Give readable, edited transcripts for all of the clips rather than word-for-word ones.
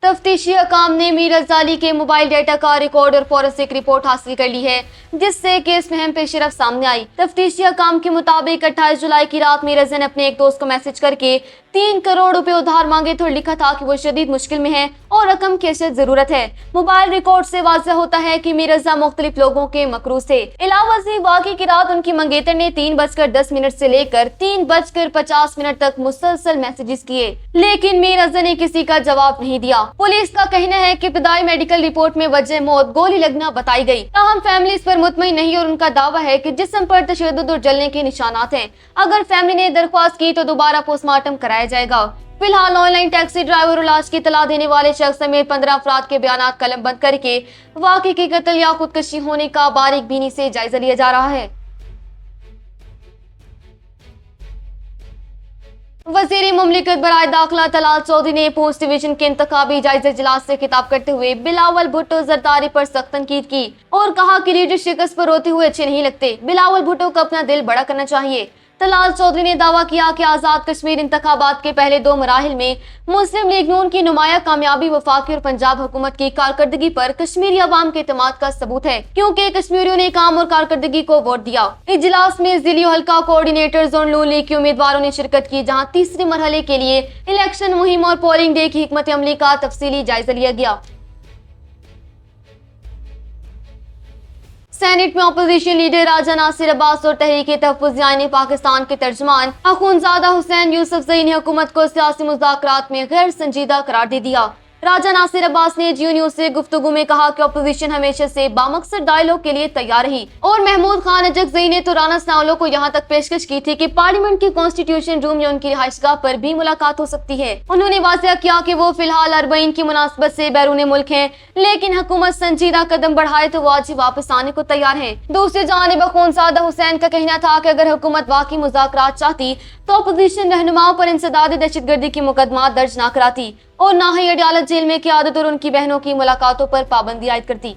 तफ्तीशी हकाम ने मीर अज़ाली के mobile data का रिकॉर्ड और फॉरेंसिक रिपोर्ट हासिल कर ली है, जिससे केस में अहम पेशरफ सामने आई। तफ्तीशी हकाम के मुताबिक 28 जुलाई की रात मीर अज़ा ने अपने एक दोस्त को मैसेज करके 3 करोड़ रुपए उधार मांगे थे और लिखा था कि वो शदीद मुश्किल में है और रकम की अशद जरूरत है। मोबाइल रिकॉर्ड से वाज़ेह होता है कि मीर अज़ा मुख्तलिफ लोगों के मकरूज थे। इलावा से वाक़ई की रात उनकी मंगेतर ने 3:10 से लेकर 3:50 तक मुसलसल मैसेजेस किए, लेकिन मीर अज़ा ने किसी का जवाब नहीं दिया। पुलिस का कहना है कि इब्तदाई मेडिकल रिपोर्ट में वजह मौत गोली लगना बताई गई। ताहम फैमिली इस पर मुतमईन नहीं और उनका दावा है कि जिस्म पर तशद्दुद और जलने के निशानात हैं। अगर फैमिली ने दरख्वास्त की तो दोबारा पोस्टमार्टम कराया जाएगा। फिलहाल ऑनलाइन टैक्सी ड्राइवर और लाश की इत्तला देने वाले शख्स समेत 15 अफराद के बयान कलम बंद करके वाक़ई की कत्ल या खुदकशी होने का बारीक बीनी से जायजा लिया जा रहा है। वज़ीर मुमलिकत बराए दाखिला तलाल चौधरी ने पोस्ट डिवीजन के इंतखाबी जायजा इजलास से खिताब करते हुए बिलावल भुट्टो जरदारी पर सख्त तनकीद की और कहा कि लीडर शिकस्त पर रोते हुए अच्छे नहीं लगते। बिलावल भुट्टो को अपना दिल बड़ा करना चाहिए। तलाल चौधरी ने दावा किया कि आज़ाद कश्मीर इंतखाबात के पहले 2 मराहिल में मुस्लिम लीग नून की नुमाया कामयाबी वफाकी और पंजाब हुकूमत की कारकर्दगी पर कश्मीरी अवाम के एतमाद का सबूत है, क्योंकि कश्मीरियों ने काम और कारकर्दगी को वोट दिया। इजलास में जिली हल्का कोऑर्डिनेटर्स और नून लीग के उम्मीदवारों ने शिरकत की, जहाँ तीसरे मरहले के लिए इलेक्शन मुहिम और पोलिंग डे की हिकमत अमली का तफसीली जायजा लिया गया। सेनेट में अपोजिशन लीडर राजा नासिर अब्बास और तहरीक तहफ़्फ़ुज़ आईन पाकिस्तान के तर्जुमान अख़ुंज़ादा हुसैन यूसुफ़ज़ई ने हुकूमत को सियासी मुज़ाकरात में गैर संजीदा करार दे दिया। राजा नासिर अब्बास ने जियो न्यूज से गुफ्तगू में कहा कि अपोजिशन हमेशा से बामकसद डायलॉग के लिए तैयार रही और महमूद खान अजगज़ई ने तो राना सनाउल्लाह को यहाँ तक पेशकश की थी कि पार्लियामेंट के कॉन्स्टिट्यूशन रूम या उनकी रिहाइशगाह पर भी मुलाकात हो सकती है। उन्होंने वाज़ेह किया कि वो फिलहाल अरबईन की मुनासबत से बैरून मुल्क हैं, लेकिन हुकूमत संजीदा कदम बढ़ाए तो वो आज ही वापस आने को तैयार है। दूसरी जानिब अख़ुंज़ादा हुसैन का कहना था कि अगर हुकूमत वाकई मुज़ाकरात चाहती तो अपोजिशन रहनुमाओं पर इंसदाद दहशतगर्दी की मुकदमा दर्ज न कराती और ना ही अडयाला जेल में क़यादत और उनकी बहनों की मुलाकातों पर पाबंदी आयद करती।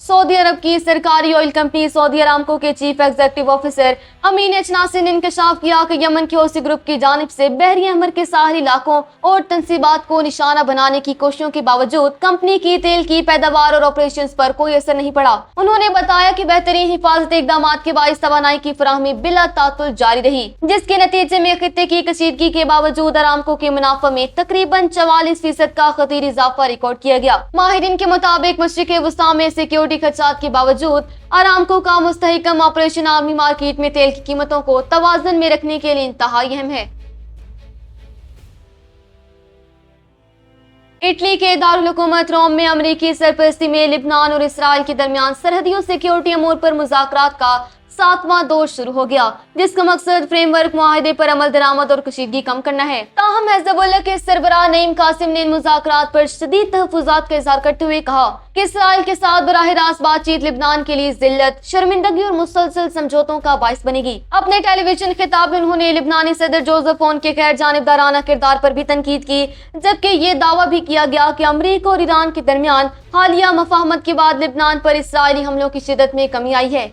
सऊदी अरब की सरकारी ऑयल कंपनी सऊदी अरामको के चीफ एग्जीक्यूटिव ऑफिसर अमीन एच नासिर ने इंकशाफ किया कि यमन के हौसी ग्रुप की जानिब से बहरी अहमर के साहली इलाकों और तंसीबात को निशाना बनाने की कोशिशों के बावजूद कंपनी की तेल की पैदावार और ऑपरेशन पर कोई असर नहीं पड़ा। उन्होंने बताया कि बेहतरीन हिफाजती इकदाम के बाइस तवानाई की फराहमी बिला तातुल जारी रही, जिसके नतीजे में खित्ते की कशीदगी के बावजूद अरामको के मुनाफा में तकरीबन 44% का खतीर इजाफा रिकॉर्ड किया गया। माहिरीन के मुताबिक मशरिक़ वस्ता में सिक्योरिटी खदशात के बावजूद अरामको का मुस्तहकम ऑपरेशन आलमी मार्केट में तेल की कीमतों को तवाज़ुन में रखने के लिए इंतहाई अहम है। इटली के दारुल हुकूमत रोम में अमरीकी सरपरस्ती में लिबनान और इसराइल के दरमियान सरहदी और सिक्योरिटी अमूर पर मुज़ाकरात का 7वां दौर शुरू हो गया, जिसका मकसद फ्रेमवर्क मुआहदे पर अमल दरामद और कशीदगी कम करना है। ताहम हिज़्बुल्लाह के सरबराह नईम कासिम ने इन मुज़ाकरात पर शदीद तहफ़्फ़ुज़ात का इज़हार करते हुए कहा कि इसराइल के साथ बराह रास्त बातचीत लिबनान के लिए जिल्लत, शर्मिंदगी और मुसलसल समझौतों का बाइस बनेगी। अपने टेलीविजन खिताब में उन्होंने लिबनानी सदर जोसेफ ओन के गैर जानिबदाराना किरदार पर भी तनकीद की, जबकि ये दावा भी किया गया कि अमरीका और ईरान के दरमियान हालिया मफाहमत के बाद लिबनान पर इसराइली हमलों की शिद्दत में कमी आई है।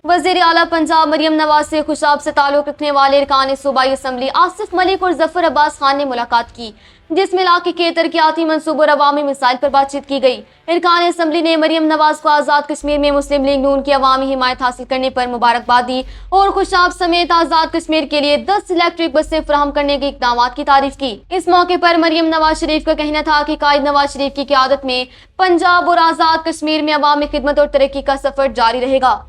वज़ीर आला पंजाब मरियम नवाज से खुशाब से ताल्लुक रखने वाले अरकान सूबाई असम्बली आसिफ मलिक और जफर अब्बास खान ने मुलाकात की, जिसमें इलाके के तरक्याती मंसूबों और अवामी मिसाइल पर बातचीत की गई। अरकान असम्बली ने मरियम नवाज को आज़ाद कश्मीर में मुस्लिम लीग नून की अवामी हिमायत हासिल करने पर मुबारकबाद दी और खुशाब समेत आज़ाद कश्मीर के लिए 10 इलेक्ट्रिक बसें फराहम करने के इक़दाम की तारीफ की। इस मौके पर मरियम नवाज शरीफ का कहना था कि कायद नवाज शरीफ की क़यादत में पंजाब और आज़ाद कश्मीर में अवामी खिदमत और तरक्की का सफर जारी रहेगा।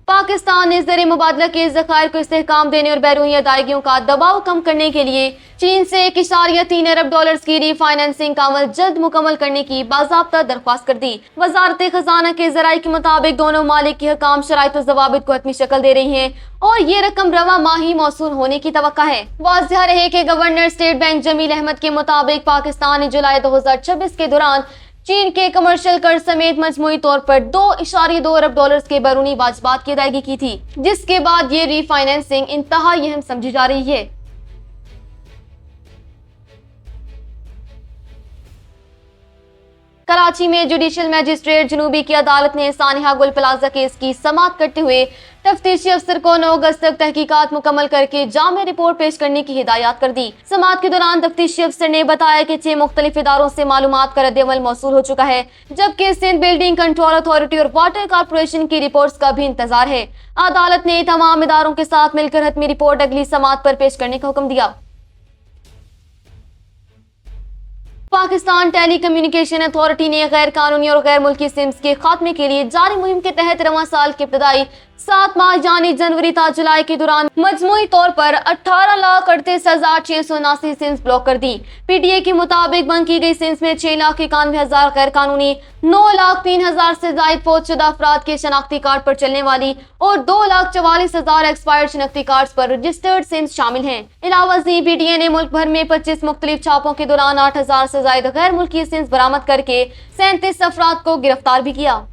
पाकिस्तान ने ज़र मुबादला के ज़खायर को इस्तेहकाम देने और बैरूनी अदायगियों का दबाव कम करने के लिए चीन से $1.3 अरब की रीफाइनेंसिंग का अमल जल्द मुकम्मल करने की बाज़ाब्ता दरख्वास्त कर दी। वज़ारत खजाना के ज़राए के मुताबिक दोनों मालिक की हकाम शराइत और ज़वाबित को हतमी शक्ल दे रही हैं और ये रकम रवा माही मौसूल होने की तवक्का है। वाज़ेह रहे कि governor state bank Jamil Ahmed के मुताबिक पाकिस्तान ने जुलाई 2026 के दौरान चीन के कमर्शियल कर्ज समेत मजमूई तौर पर $2.2 अरब के बैरूनी वाजिबात की अदायगी की थी, जिसके बाद ये रीफाइनेंसिंग इंतहाई अहम समझी जा रही है। कराची में जुडिशियल मैजिस्ट्रेट जनूबी की अदालत ने सानिया गुल प्लाजा केस की समाअत करते हुए तफ्तीशी अफसर को 9 अगस्त तक तहकीकात मुकम्मल करके जामे रिपोर्ट पेश करने की हिदायत कर दी। समाअत के दौरान तफ्तीशी अफसर ने बताया कि 6 मुख्तलिफ इदारों से मालूमात का रद्द-ए-अमल मौसूल हो चुका है, जबकि सिंध बिल्डिंग कंट्रोल अथॉरिटी और वाटर कॉर्पोरेशन की रिपोर्ट्स का भी इंतजार है। अदालत ने तमाम इदारों के साथ मिलकर हतमी रिपोर्ट अगली समाअत पर पेश करने का हुक्म दिया। पाकिस्तान टेली कम्युनिकेशन अथॉरिटी ने गैर कानूनी और गैर मुल्की सिम्स के खात्मे के लिए जारी मुहिम के तहत रवां साल के इब्तदाई 7 माह यानी जनवरी ता जुलाई के दौरान मजमूई तौर पर 18,38,679 सिम्स ब्लॉक कर दी। PTA के मुताबिक बंद की गई सिम्स में 6,91,000 गैर कानूनी, 9,03,000 से जायद फौतशुदा अफराद के शनाख्ती कार्ड पर चलने वाली और 2,44,000 एक्सपायर्ड शनाख्ती कार्ड पर रजिस्टर्ड सिम्स शामिल हैं। इलावा PTA ने मुल्क भर में 25 मुख्तलिफ छापों के दौरान 8,000 से जायद गैर मुल्की सिम्स बरामद करके 37 अफराद को गिरफ्तार भी किया।